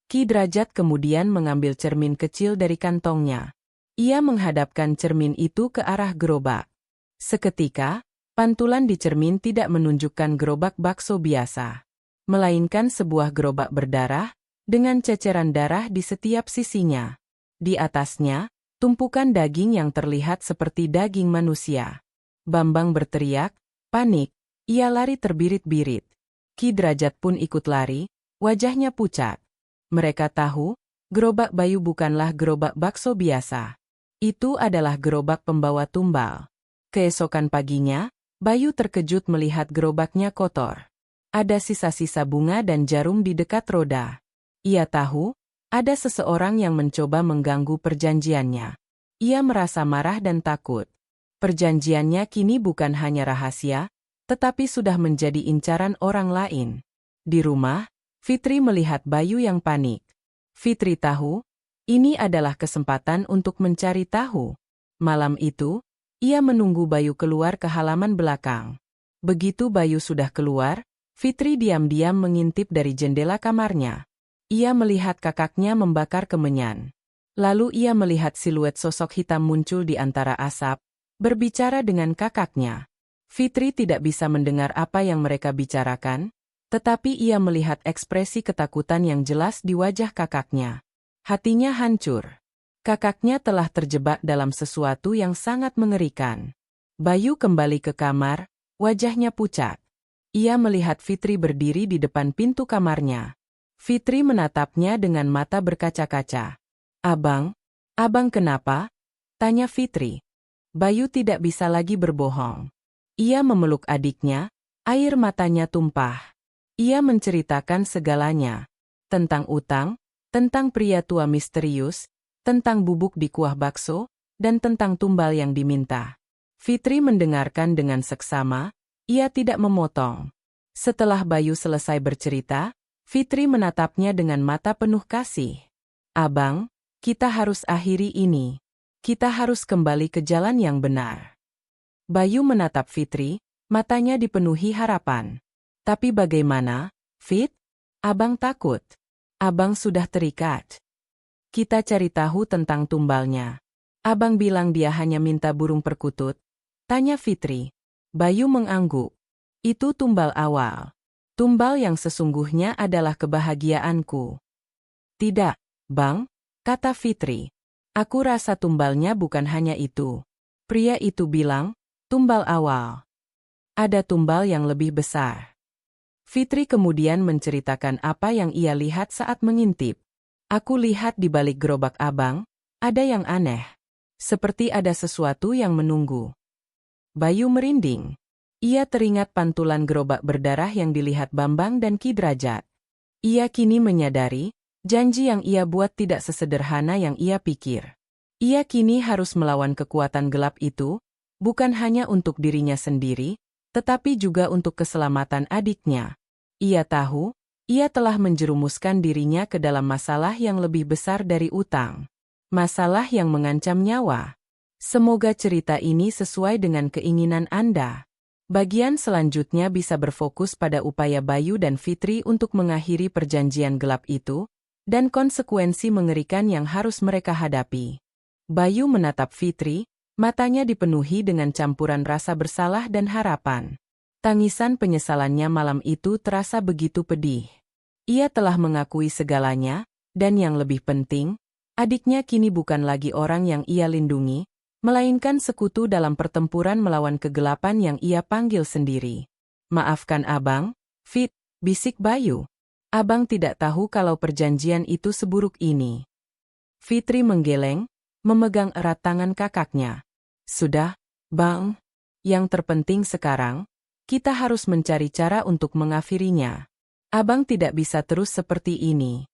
Ki Derajat kemudian mengambil cermin kecil dari kantongnya. Ia menghadapkan cermin itu ke arah gerobak. Seketika, pantulan di cermin tidak menunjukkan gerobak bakso biasa, melainkan sebuah gerobak berdarah, dengan ceceran darah di setiap sisinya. Di atasnya, tumpukan daging yang terlihat seperti daging manusia. Bambang berteriak, panik, ia lari terbirit-birit. Ki Derajat pun ikut lari, wajahnya pucat. Mereka tahu, gerobak Bayu bukanlah gerobak bakso biasa. Itu adalah gerobak pembawa tumbal. Keesokan paginya, Bayu terkejut melihat gerobaknya kotor. Ada sisa-sisa bunga dan jarum di dekat roda. Ia tahu, ada seseorang yang mencoba mengganggu perjanjiannya. Ia merasa marah dan takut. Perjanjiannya kini bukan hanya rahasia, tetapi sudah menjadi incaran orang lain. Di rumah, Fitri melihat Bayu yang panik. Fitri tahu, ini adalah kesempatan untuk mencari tahu. Malam itu, ia menunggu Bayu keluar ke halaman belakang. Begitu Bayu sudah keluar, Fitri diam-diam mengintip dari jendela kamarnya. Ia melihat kakaknya membakar kemenyan. Lalu ia melihat siluet sosok hitam muncul di antara asap, berbicara dengan kakaknya. Fitri tidak bisa mendengar apa yang mereka bicarakan, tetapi ia melihat ekspresi ketakutan yang jelas di wajah kakaknya. Hatinya hancur. Kakaknya telah terjebak dalam sesuatu yang sangat mengerikan. Bayu kembali ke kamar, wajahnya pucat. Ia melihat Fitri berdiri di depan pintu kamarnya. Fitri menatapnya dengan mata berkaca-kaca. Abang kenapa? Tanya Fitri. Bayu tidak bisa lagi berbohong. Ia memeluk adiknya, air matanya tumpah. Ia menceritakan segalanya. Tentang utang, tentang pria tua misterius, tentang bubuk di kuah bakso, dan tentang tumbal yang diminta. Fitri mendengarkan dengan seksama, ia tidak memotong. Setelah Bayu selesai bercerita, Fitri menatapnya dengan mata penuh kasih. Abang, kita harus akhiri ini. Kita harus kembali ke jalan yang benar. Bayu menatap Fitri, matanya dipenuhi harapan. Tapi bagaimana, Fit? Abang takut. Abang sudah terikat. Kita cari tahu tentang tumbalnya. Abang bilang dia hanya minta burung perkutut. Tanya Fitri. Bayu mengangguk. Itu tumbal awal. Tumbal yang sesungguhnya adalah kebahagiaanku. Tidak, Bang, kata Fitri. Aku rasa tumbalnya bukan hanya itu. Pria itu bilang, tumbal awal. Ada tumbal yang lebih besar. Fitri kemudian menceritakan apa yang ia lihat saat mengintip. Aku lihat di balik gerobak abang, ada yang aneh. Seperti ada sesuatu yang menunggu. Bayu merinding. Ia teringat pantulan gerobak berdarah yang dilihat Bambang dan Ki Derajat. Ia kini menyadari, janji yang ia buat tidak sesederhana yang ia pikir. Ia kini harus melawan kekuatan gelap itu, bukan hanya untuk dirinya sendiri, tetapi juga untuk keselamatan adiknya. Ia tahu, ia telah menjerumuskan dirinya ke dalam masalah yang lebih besar dari utang. Masalah yang mengancam nyawa. Semoga cerita ini sesuai dengan keinginan Anda. Bagian selanjutnya bisa berfokus pada upaya Bayu dan Fitri untuk mengakhiri perjanjian gelap itu, dan konsekuensi mengerikan yang harus mereka hadapi. Bayu menatap Fitri, matanya dipenuhi dengan campuran rasa bersalah dan harapan. Tangisan penyesalannya malam itu terasa begitu pedih. Ia telah mengakui segalanya, dan yang lebih penting, adiknya kini bukan lagi orang yang ia lindungi, melainkan sekutu dalam pertempuran melawan kegelapan yang ia panggil sendiri. Maafkan abang, Fit, bisik Bayu. Abang tidak tahu kalau perjanjian itu seburuk ini. Fitri menggeleng, memegang erat tangan kakaknya. Sudah, Bang. Yang terpenting sekarang, kita harus mencari cara untuk mengakhirinya. Abang tidak bisa terus seperti ini.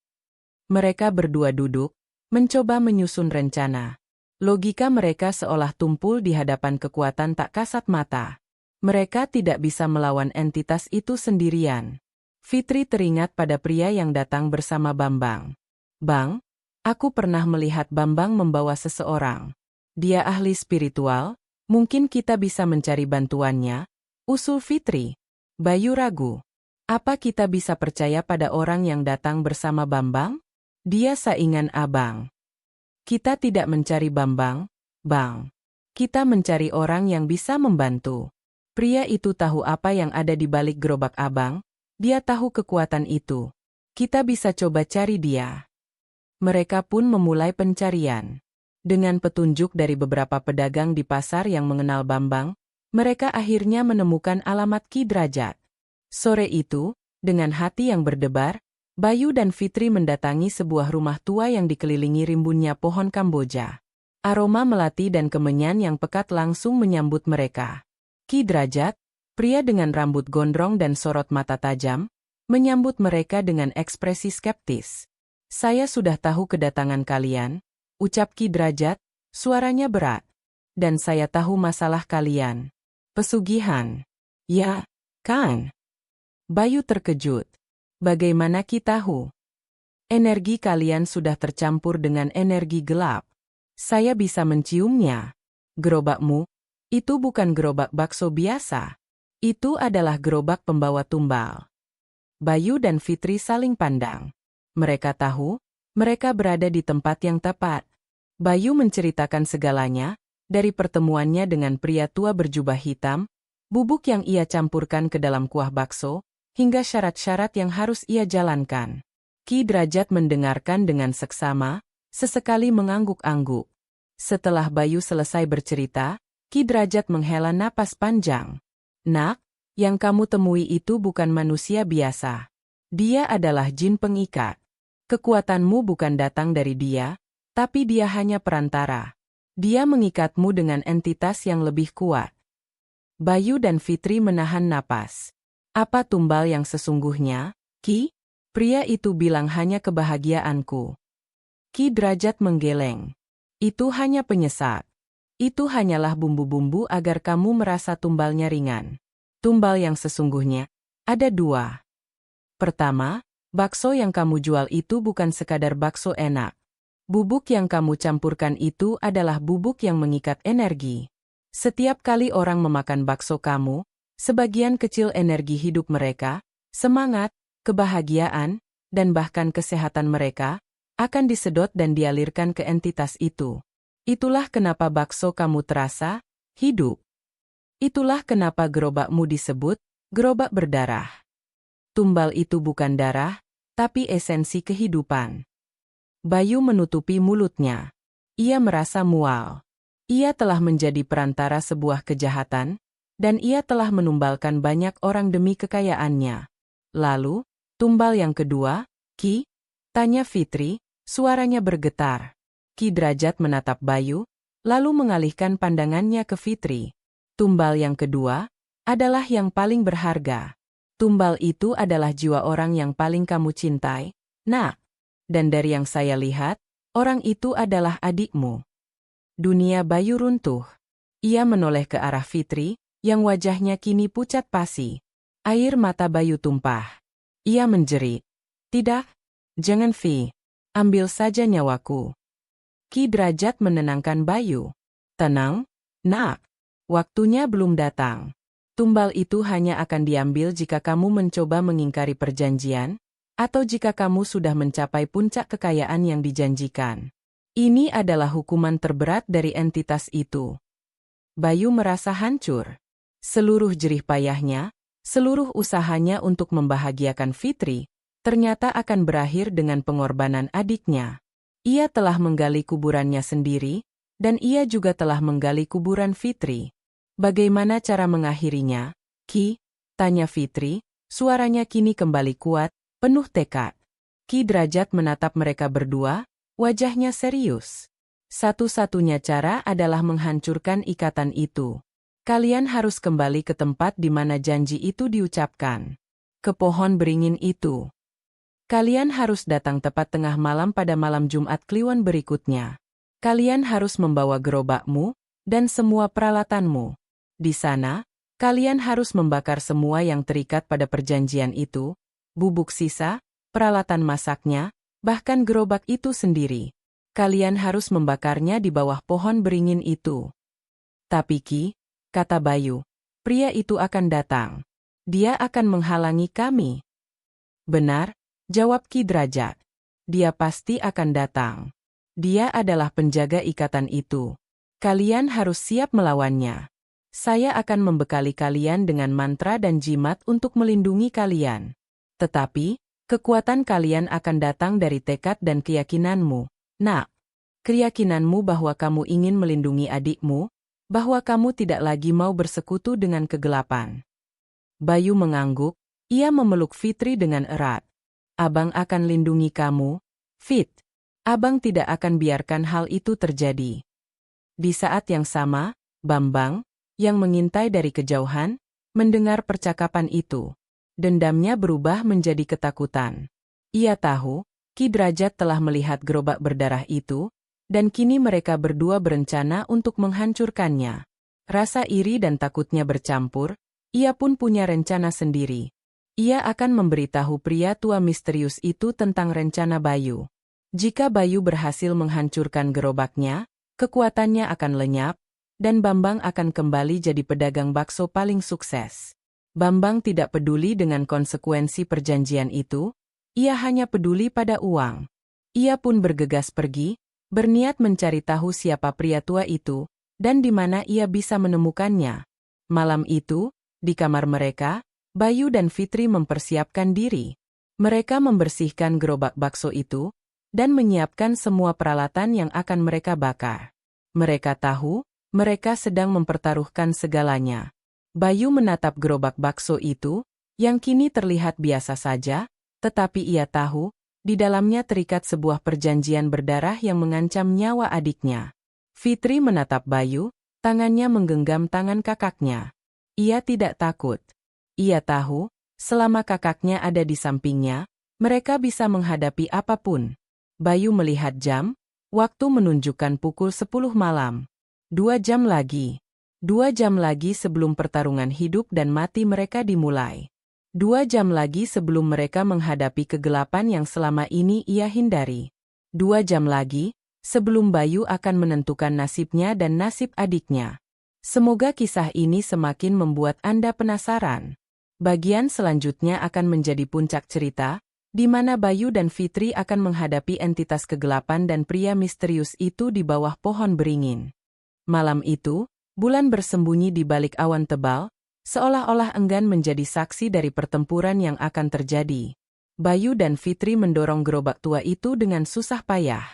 Mereka berdua duduk, mencoba menyusun rencana. Logika mereka seolah tumpul di hadapan kekuatan tak kasat mata. Mereka tidak bisa melawan entitas itu sendirian. Fitri teringat pada pria yang datang bersama Bambang. Bang, aku pernah melihat Bambang membawa seseorang. Dia ahli spiritual, mungkin kita bisa mencari bantuannya, usul Fitri. Bayu ragu. Apa kita bisa percaya pada orang yang datang bersama Bambang? Dia saingan abang. Kita tidak mencari Bambang, Bang. Kita mencari orang yang bisa membantu. Pria itu tahu apa yang ada di balik gerobak abang, dia tahu kekuatan itu. Kita bisa coba cari dia. Mereka pun memulai pencarian. Dengan petunjuk dari beberapa pedagang di pasar yang mengenal Bambang, mereka akhirnya menemukan alamat Ki Drajat. Sore itu, dengan hati yang berdebar, Bayu dan Fitri mendatangi sebuah rumah tua yang dikelilingi rimbunnya pohon Kamboja. Aroma melati dan kemenyan yang pekat langsung menyambut mereka. Ki Drajat, pria dengan rambut gondrong dan sorot mata tajam, menyambut mereka dengan ekspresi skeptis. Saya sudah tahu kedatangan kalian, ucap Ki Drajat, suaranya berat. Dan saya tahu masalah kalian. Pesugihan. Ya, kan? Bayu terkejut. Bagaimana Ki tahu? Energi kalian sudah tercampur dengan energi gelap. Saya bisa menciumnya. Gerobakmu, itu bukan gerobak bakso biasa. Itu adalah gerobak pembawa tumbal. Bayu dan Fitri saling pandang. Mereka tahu, mereka berada di tempat yang tepat. Bayu menceritakan segalanya, dari pertemuannya dengan pria tua berjubah hitam, bubuk yang ia campurkan ke dalam kuah bakso, hingga syarat-syarat yang harus ia jalankan. Ki Drajat mendengarkan dengan seksama, sesekali mengangguk-angguk. Setelah Bayu selesai bercerita, Ki Drajat menghela napas panjang. Nak, yang kamu temui itu bukan manusia biasa. Dia adalah jin pengikat. Kekuatanmu bukan datang dari dia, tapi dia hanya perantara. Dia mengikatmu dengan entitas yang lebih kuat. Bayu dan Fitri menahan napas. Apa tumbal yang sesungguhnya, Ki? Pria itu bilang hanya kebahagiaanku. Ki Drajat menggeleng. Itu hanya penyesat. Itu hanyalah bumbu-bumbu agar kamu merasa tumbalnya ringan. Tumbal yang sesungguhnya, ada dua. Pertama, bakso yang kamu jual itu bukan sekadar bakso enak. Bubuk yang kamu campurkan itu adalah bubuk yang mengikat energi. Setiap kali orang memakan bakso kamu, sebagian kecil energi hidup mereka, semangat, kebahagiaan, dan bahkan kesehatan mereka, akan disedot dan dialirkan ke entitas itu. Itulah kenapa bakso kamu terasa hidup. Itulah kenapa gerobakmu disebut gerobak berdarah. Tumbal itu bukan darah, tapi esensi kehidupan. Bayu menutupi mulutnya. Ia merasa mual. Ia telah menjadi perantara sebuah kejahatan, dan ia telah menumbalkan banyak orang demi kekayaannya. Lalu, tumbal yang kedua, Ki? Tanya Fitri, suaranya bergetar. Ki Drajat menatap Bayu, lalu mengalihkan pandangannya ke Fitri. Tumbal yang kedua adalah yang paling berharga. Tumbal itu adalah jiwa orang yang paling kamu cintai, Nak. Dan dari yang saya lihat, orang itu adalah adikmu. Dunia Bayu runtuh. Ia menoleh ke arah Fitri, yang wajahnya kini pucat pasi. Air mata Bayu tumpah. Ia menjerit. Tidak, jangan Vi. Ambil saja nyawaku. Ki Drajat menenangkan Bayu. Tenang, Nak. Waktunya belum datang. Tumbal itu hanya akan diambil jika kamu mencoba mengingkari perjanjian, atau jika kamu sudah mencapai puncak kekayaan yang dijanjikan. Ini adalah hukuman terberat dari entitas itu. Bayu merasa hancur. Seluruh jerih payahnya, seluruh usahanya untuk membahagiakan Fitri, ternyata akan berakhir dengan pengorbanan adiknya. Ia telah menggali kuburannya sendiri, dan ia juga telah menggali kuburan Fitri. Bagaimana cara mengakhirinya, Ki? Tanya Fitri, suaranya kini kembali kuat, penuh tekad. Ki Drajat menatap mereka berdua, wajahnya serius. Satu-satunya cara adalah menghancurkan ikatan itu. Kalian harus kembali ke tempat di mana janji itu diucapkan. Ke pohon beringin itu. Kalian harus datang tepat tengah malam pada malam Jumat Kliwon berikutnya. Kalian harus membawa gerobakmu dan semua peralatanmu. Di sana, Kalian harus membakar semua yang terikat pada perjanjian itu, bubuk sisa, peralatan masaknya, bahkan gerobak itu sendiri. Kalian harus membakarnya di bawah pohon beringin itu. Tapi Ki, kata Bayu, pria itu akan datang. Dia akan menghalangi kami. Benar, jawab Ki Derajat. Dia pasti akan datang. Dia adalah penjaga ikatan itu. Kalian harus siap melawannya. Saya akan membekali kalian dengan mantra dan jimat untuk melindungi kalian. Tetapi, kekuatan kalian akan datang dari tekad dan keyakinanmu, Nak. Keyakinanmu bahwa kamu ingin melindungi adikmu, bahwa kamu tidak lagi mau bersekutu dengan kegelapan. Bayu mengangguk, ia memeluk Fitri dengan erat. Abang akan lindungi kamu, Fit. Abang tidak akan biarkan hal itu terjadi. Di saat yang sama, Bambang, yang mengintai dari kejauhan, mendengar percakapan itu. Dendamnya berubah menjadi ketakutan. Ia tahu, Ki Derajat telah melihat gerobak berdarah itu, dan kini mereka berdua berencana untuk menghancurkannya. Rasa iri dan takutnya bercampur, ia pun punya rencana sendiri. Ia akan memberitahu pria tua misterius itu tentang rencana Bayu. Jika Bayu berhasil menghancurkan gerobaknya, kekuatannya akan lenyap, dan Bambang akan kembali jadi pedagang bakso paling sukses. Bambang tidak peduli dengan konsekuensi perjanjian itu, ia hanya peduli pada uang. Ia pun bergegas pergi, berniat mencari tahu siapa pria tua itu, dan di mana ia bisa menemukannya. Malam itu, di kamar mereka, Bayu dan Fitri mempersiapkan diri. Mereka membersihkan gerobak bakso itu, dan menyiapkan semua peralatan yang akan mereka bakar. Mereka tahu, mereka sedang mempertaruhkan segalanya. Bayu menatap gerobak bakso itu, yang kini terlihat biasa saja, tetapi ia tahu, di dalamnya terikat sebuah perjanjian berdarah yang mengancam nyawa adiknya. Fitri menatap Bayu, tangannya menggenggam tangan kakaknya. Ia tidak takut. Ia tahu, selama kakaknya ada di sampingnya, mereka bisa menghadapi apapun. Bayu melihat jam, waktu menunjukkan pukul 10 malam. 2 jam lagi. 2 jam lagi sebelum pertarungan hidup dan mati mereka dimulai. 2 jam lagi sebelum mereka menghadapi kegelapan yang selama ini ia hindari. 2 jam lagi, sebelum Bayu akan menentukan nasibnya dan nasib adiknya. Semoga kisah ini semakin membuat Anda penasaran. Bagian selanjutnya akan menjadi puncak cerita, di mana Bayu dan Fitri akan menghadapi entitas kegelapan dan pria misterius itu di bawah pohon beringin. Malam itu, bulan bersembunyi di balik awan tebal, seolah-olah enggan menjadi saksi dari pertempuran yang akan terjadi. Bayu dan Fitri mendorong gerobak tua itu dengan susah payah.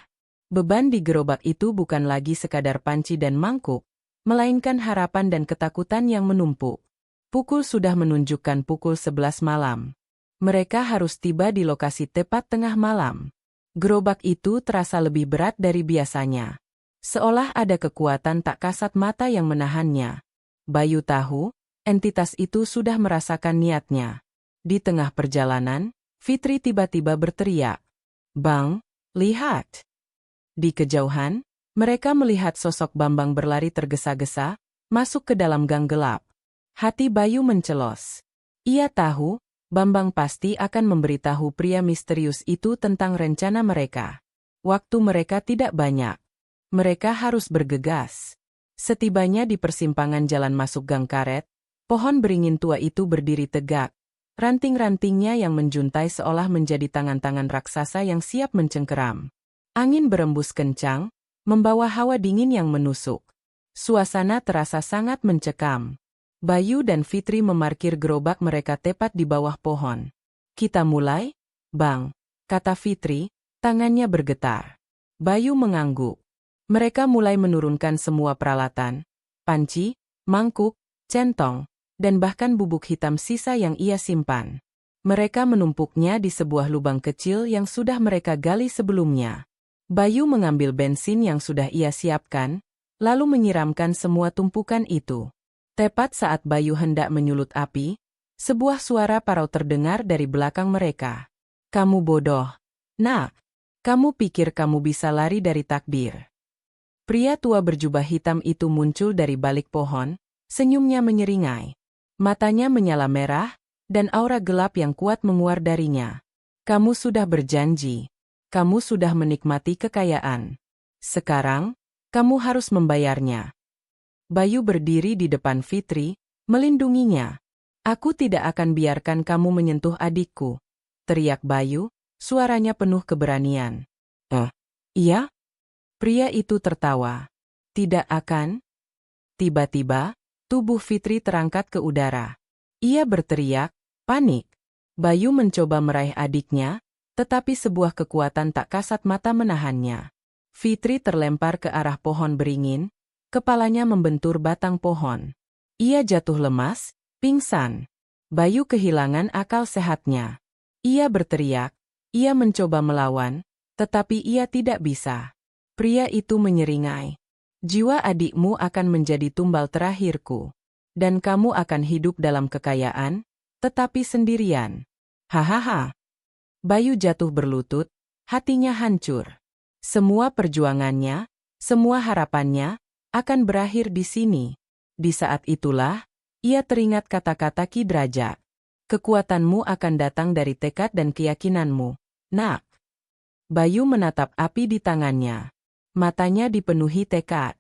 Beban di gerobak itu bukan lagi sekadar panci dan mangkuk, melainkan harapan dan ketakutan yang menumpuk. Pukul sudah menunjukkan pukul 11 malam. Mereka harus tiba di lokasi tepat tengah malam. Gerobak itu terasa lebih berat dari biasanya. Seolah ada kekuatan tak kasat mata yang menahannya. Bayu tahu, entitas itu sudah merasakan niatnya. Di tengah perjalanan, Fitri tiba-tiba berteriak, "Bang, lihat!" Di kejauhan, mereka melihat sosok Bambang berlari tergesa-gesa, masuk ke dalam gang gelap. Hati Bayu mencelos. Ia tahu, Bambang pasti akan memberitahu pria misterius itu tentang rencana mereka. Waktu mereka tidak banyak. Mereka harus bergegas. Setibanya di persimpangan jalan masuk gang karet, pohon beringin tua itu berdiri tegak. Ranting-rantingnya yang menjuntai seolah menjadi tangan-tangan raksasa yang siap mencengkeram. Angin berembus kencang, membawa hawa dingin yang menusuk. Suasana terasa sangat mencekam. Bayu dan Fitri memarkir gerobak mereka tepat di bawah pohon. "Kita mulai, Bang," kata Fitri, tangannya bergetar. Bayu mengangguk. Mereka mulai menurunkan semua peralatan, panci, mangkuk, centong, dan bahkan bubuk hitam sisa yang ia simpan. Mereka menumpuknya di sebuah lubang kecil yang sudah mereka gali sebelumnya. Bayu mengambil bensin yang sudah ia siapkan, lalu menyiramkan semua tumpukan itu. Tepat saat Bayu hendak menyulut api, sebuah suara parau terdengar dari belakang mereka. "Kamu bodoh, Nak. Kamu pikir kamu bisa lari dari takdir?" Pria tua berjubah hitam itu muncul dari balik pohon, senyumnya menyeringai. Matanya menyala merah, dan aura gelap yang kuat menguar darinya. Kamu sudah berjanji. Kamu sudah menikmati kekayaan. Sekarang, kamu harus membayarnya. Bayu berdiri di depan Fitri, melindunginya. Aku tidak akan biarkan kamu menyentuh adikku, teriak Bayu, suaranya penuh keberanian. Iya? Pria itu tertawa. Tidak akan? Tiba-tiba, tubuh Fitri terangkat ke udara. Ia berteriak, panik. Bayu mencoba meraih adiknya, tetapi sebuah kekuatan tak kasat mata menahannya. Fitri terlempar ke arah pohon beringin, kepalanya membentur batang pohon. Ia jatuh lemas, pingsan. Bayu kehilangan akal sehatnya. Ia berteriak, ia mencoba melawan, tetapi ia tidak bisa. Pria itu menyeringai. Jiwa adikmu akan menjadi tumbal terakhirku. Dan kamu akan hidup dalam kekayaan, tetapi sendirian. Hahaha. Bayu jatuh berlutut, hatinya hancur. Semua perjuangannya, semua harapannya, akan berakhir di sini. Di saat itulah, ia teringat kata-kata Ki Draja. Kekuatanmu akan datang dari tekad dan keyakinanmu, nak. Bayu menatap api di tangannya. Matanya dipenuhi tekad.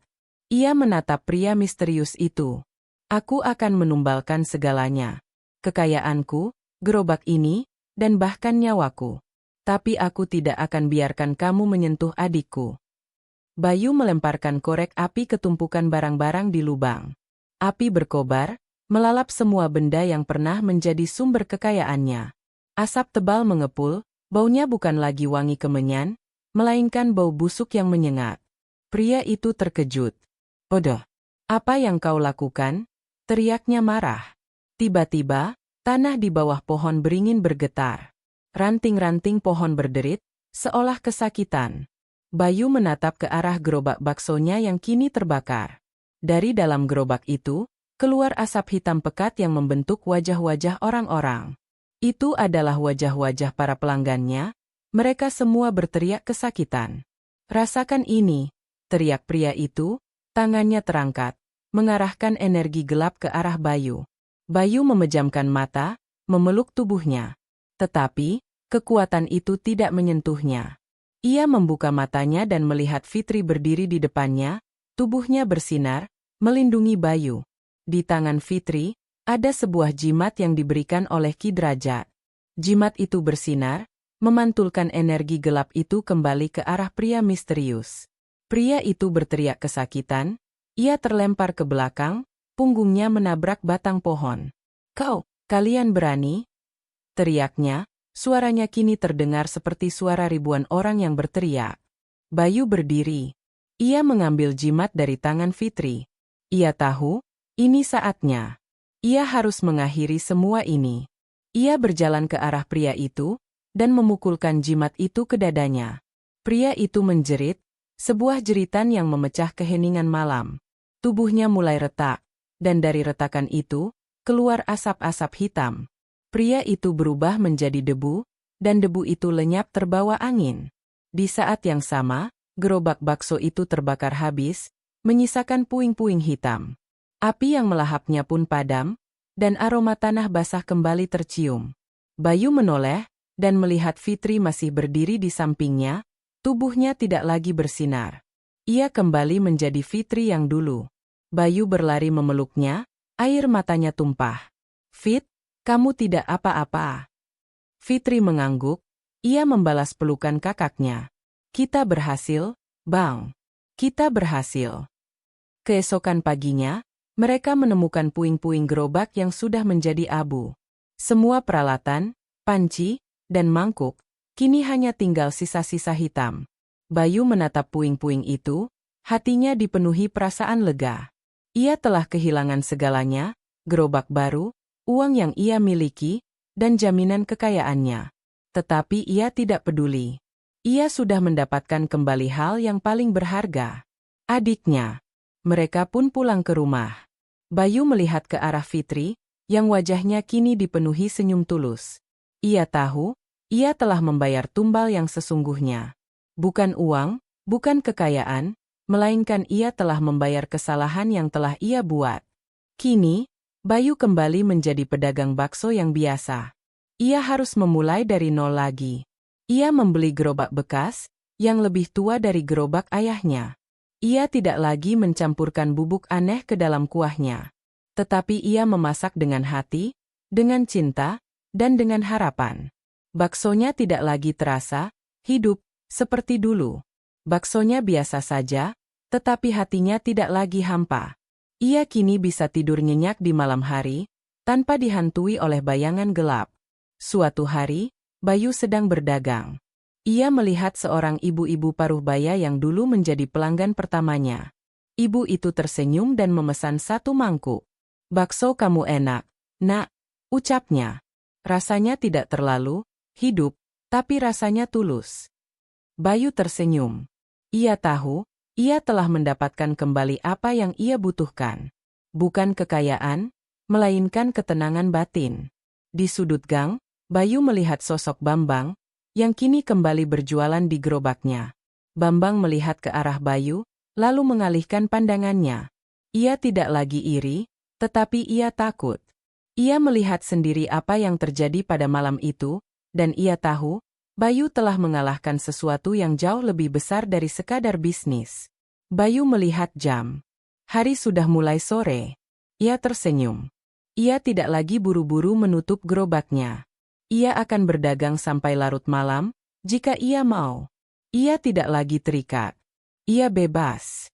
Ia menatap pria misterius itu. Aku akan menumbalkan segalanya. Kekayaanku, gerobak ini, dan bahkan nyawaku. Tapi aku tidak akan biarkan kamu menyentuh adikku. Bayu melemparkan korek api ke tumpukan barang-barang di lubang. Api berkobar, melalap semua benda yang pernah menjadi sumber kekayaannya. Asap tebal mengepul, baunya bukan lagi wangi kemenyan, melainkan bau busuk yang menyengat. Pria itu terkejut. Bodoh, apa yang kau lakukan? Teriaknya marah. Tiba-tiba, tanah di bawah pohon beringin bergetar. Ranting-ranting pohon berderit, seolah kesakitan. Bayu menatap ke arah gerobak baksonya yang kini terbakar. Dari dalam gerobak itu, keluar asap hitam pekat yang membentuk wajah-wajah orang-orang. Itu adalah wajah-wajah para pelanggannya. Mereka semua berteriak kesakitan. Rasakan ini, teriak pria itu, tangannya terangkat, mengarahkan energi gelap ke arah Bayu. Bayu memejamkan mata, memeluk tubuhnya. Tetapi, kekuatan itu tidak menyentuhnya. Ia membuka matanya dan melihat Fitri berdiri di depannya, tubuhnya bersinar, melindungi Bayu. Di tangan Fitri, ada sebuah jimat yang diberikan oleh Ki Draja. Jimat itu bersinar, memantulkan energi gelap itu kembali ke arah pria misterius. Pria itu berteriak kesakitan, ia terlempar ke belakang, punggungnya menabrak batang pohon. Kalian berani? Teriaknya, suaranya kini terdengar seperti suara ribuan orang yang berteriak. Bayu berdiri. Ia mengambil jimat dari tangan Fitri. Ia tahu, ini saatnya. Ia harus mengakhiri semua ini. Ia berjalan ke arah pria itu, dan memukulkan jimat itu ke dadanya. Pria itu menjerit, sebuah jeritan yang memecah keheningan malam. Tubuhnya mulai retak, dan dari retakan itu, keluar asap-asap hitam. Pria itu berubah menjadi debu, dan debu itu lenyap terbawa angin. Di saat yang sama, gerobak bakso itu terbakar habis, menyisakan puing-puing hitam. Api yang melahapnya pun padam, dan aroma tanah basah kembali tercium. Bayu menoleh, dan melihat Fitri masih berdiri di sampingnya, tubuhnya tidak lagi bersinar. Ia kembali menjadi Fitri yang dulu. Bayu berlari memeluknya, air matanya tumpah. Fit, kamu tidak apa-apa. Fitri mengangguk, ia membalas pelukan kakaknya. Kita berhasil, Bang. Kita berhasil. Keesokan paginya, mereka menemukan puing-puing gerobak yang sudah menjadi abu. Semua peralatan, panci, dan mangkuk, kini hanya tinggal sisa-sisa hitam. Bayu menatap puing-puing itu, hatinya dipenuhi perasaan lega. Ia telah kehilangan segalanya, gerobak baru, uang yang ia miliki, dan jaminan kekayaannya. Tetapi ia tidak peduli. Ia sudah mendapatkan kembali hal yang paling berharga. Adiknya. Mereka pun pulang ke rumah. Bayu melihat ke arah Fitri, yang wajahnya kini dipenuhi senyum tulus. Ia tahu, ia telah membayar tumbal yang sesungguhnya. Bukan uang, bukan kekayaan, melainkan ia telah membayar kesalahan yang telah ia buat. Kini, Bayu kembali menjadi pedagang bakso yang biasa. Ia harus memulai dari nol lagi. Ia membeli gerobak bekas, yang lebih tua dari gerobak ayahnya. Ia tidak lagi mencampurkan bubuk aneh ke dalam kuahnya. Tetapi ia memasak dengan hati, dengan cinta, dan dengan harapan. Baksonya tidak lagi terasa hidup seperti dulu. Baksonya biasa saja, tetapi hatinya tidak lagi hampa. Ia kini bisa tidur nyenyak di malam hari, tanpa dihantui oleh bayangan gelap. Suatu hari, Bayu sedang berdagang. Ia melihat seorang ibu-ibu paruh baya yang dulu menjadi pelanggan pertamanya. Ibu itu tersenyum dan memesan 1 mangkuk. "Bakso kamu enak, Nak," ucapnya. Rasanya tidak terlalu hidup, tapi rasanya tulus. Bayu tersenyum. Ia tahu, ia telah mendapatkan kembali apa yang ia butuhkan. Bukan kekayaan, melainkan ketenangan batin. Di sudut gang, Bayu melihat sosok Bambang, yang kini kembali berjualan di gerobaknya. Bambang melihat ke arah Bayu, lalu mengalihkan pandangannya. Ia tidak lagi iri, tetapi ia takut. Ia melihat sendiri apa yang terjadi pada malam itu, dan ia tahu, Bayu telah mengalahkan sesuatu yang jauh lebih besar dari sekadar bisnis. Bayu melihat jam. Hari sudah mulai sore. Ia tersenyum. Ia tidak lagi buru-buru menutup gerobaknya. Ia akan berdagang sampai larut malam, jika ia mau. Ia tidak lagi terikat. Ia bebas.